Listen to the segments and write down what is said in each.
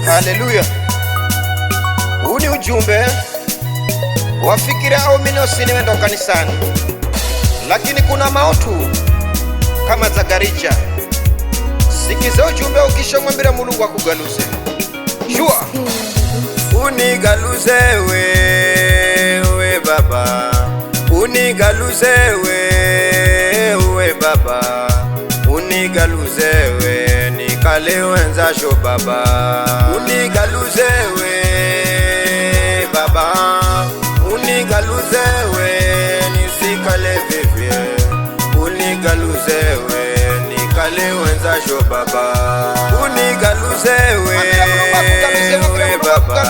Haleluya. Huu ni ujumbe wafikira au minosi niwenda kanisani, lakini kuna mautu kama Zagarija. Sikiza ujumbe ukisha mwambira Mulungu akugaluze. Shua unigaluze we baba, unigaluze we baba, unigaluze we nikale wenza sho baba, unigaluze we baba, unigaluze we nisikale vivye, unigaluze we nikale wenza sho baba, unigaluze we baba,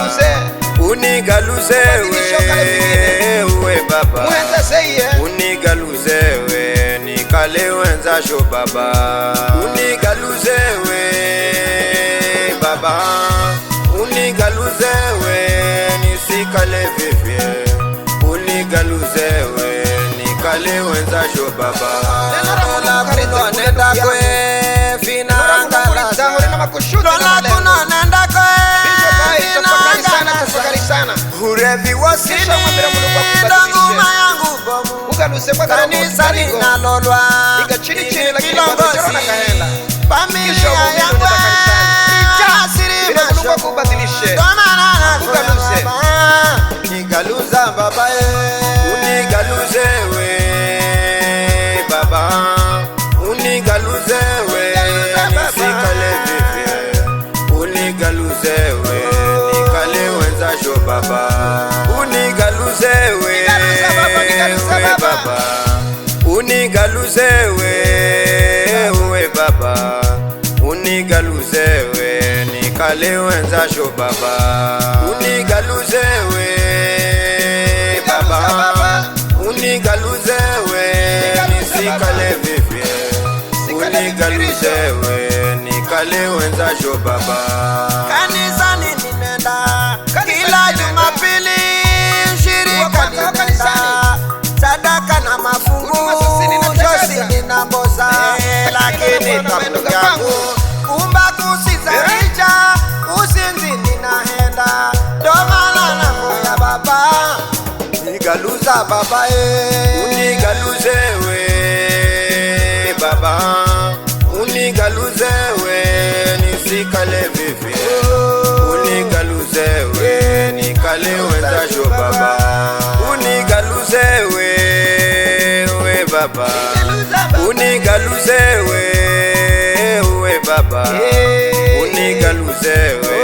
unigaluze we baba, unigaluze we nikale wenza sho baba, unigaluze we baba, unigaluze we nisikale vivye, unigaluze we nikale wenza sho baba. Nenda kwe finangala Lola kuno nenda kwe finangala Urevi wasili donguma yangu bomu Kanisa linalolwa kilongozi Familia yangu asiri masho Domana na baba Nigaluza baba unigaluze we baba, unigaluze we nisikale vivye, unigaluze we nikale wenza sho baba, unigaluze we baba, unigaluze we baba, unigaluze we nikale wenza sho baba, unigaluze we baba, unigaluze we nisikale vivye, unigaluze we nikale wenza sho baba. Kanisa ninenda kila Jumapili, shirika ninenda sadaka na mafungu, josi ninamboza lakini tamu yangu kumba kusiza richa, usinzi ninahenda domana na moya baba. Unigaluza baba unigaluze we baba, unigaluze we nisikale vivye, unigaluze we nikale wenza sho baba, unigaluze we baba, unigaluze we baba, unigaluze we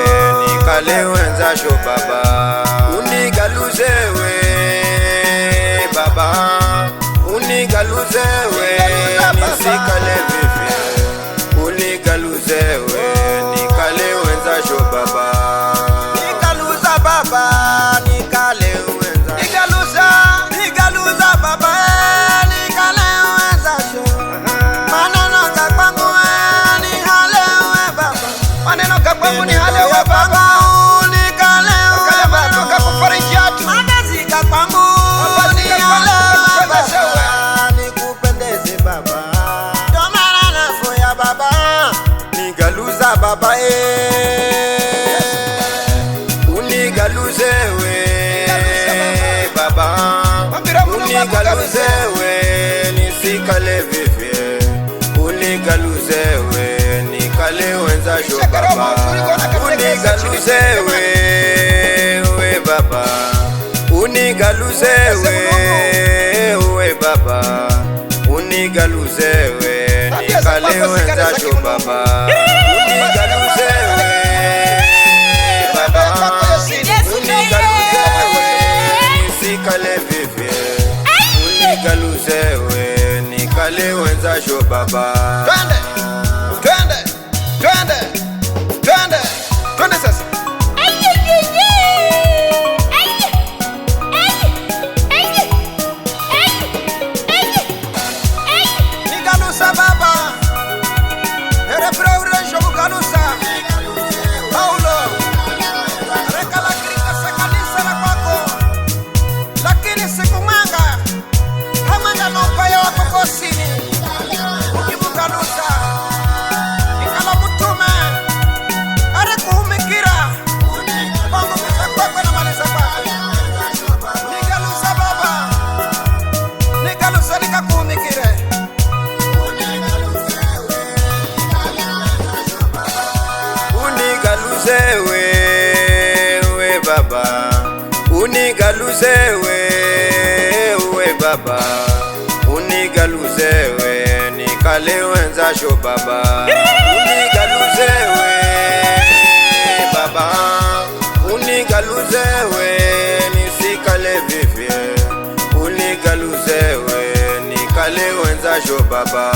nikale wenza sho baba, unigaluze we baba, unigaluze we nisikale vivye, unigaluze we nikale wenza sho baba, nigaluza baba nikale wenza, nigaluza baba nikale wenza sho, maneno ka kwangu ni hale we baba, maneno ka kwangu ni hale we baba, nikale we baba, kakufariji atu mandazi ka kwangu baba unigaluze we baba, unigaluze we nisikale vivye, unigaluze we nikale wenza sho baba, unigaluze we baba, unigaluze we baba, unigaluze we nikale wenza sho baba. Nikale vivye, unigaluze we nikale wenza sho baba. Twende, twende, twende, twende, twende sasa. Nigaluza baba, erebra uresho bugaluza Paulo, rekala krika sekanisa na kwako, lakini sikumanga hamanga no paya wako kosini, ukibugaluza unigaluzewe we baba, unigaluzewe we baba, unigaluzewe nikale wenzasho baba, unigaluzewe baba, unigaluzewe nisikale vivye, unigaluzewe nikale wenzasho baba.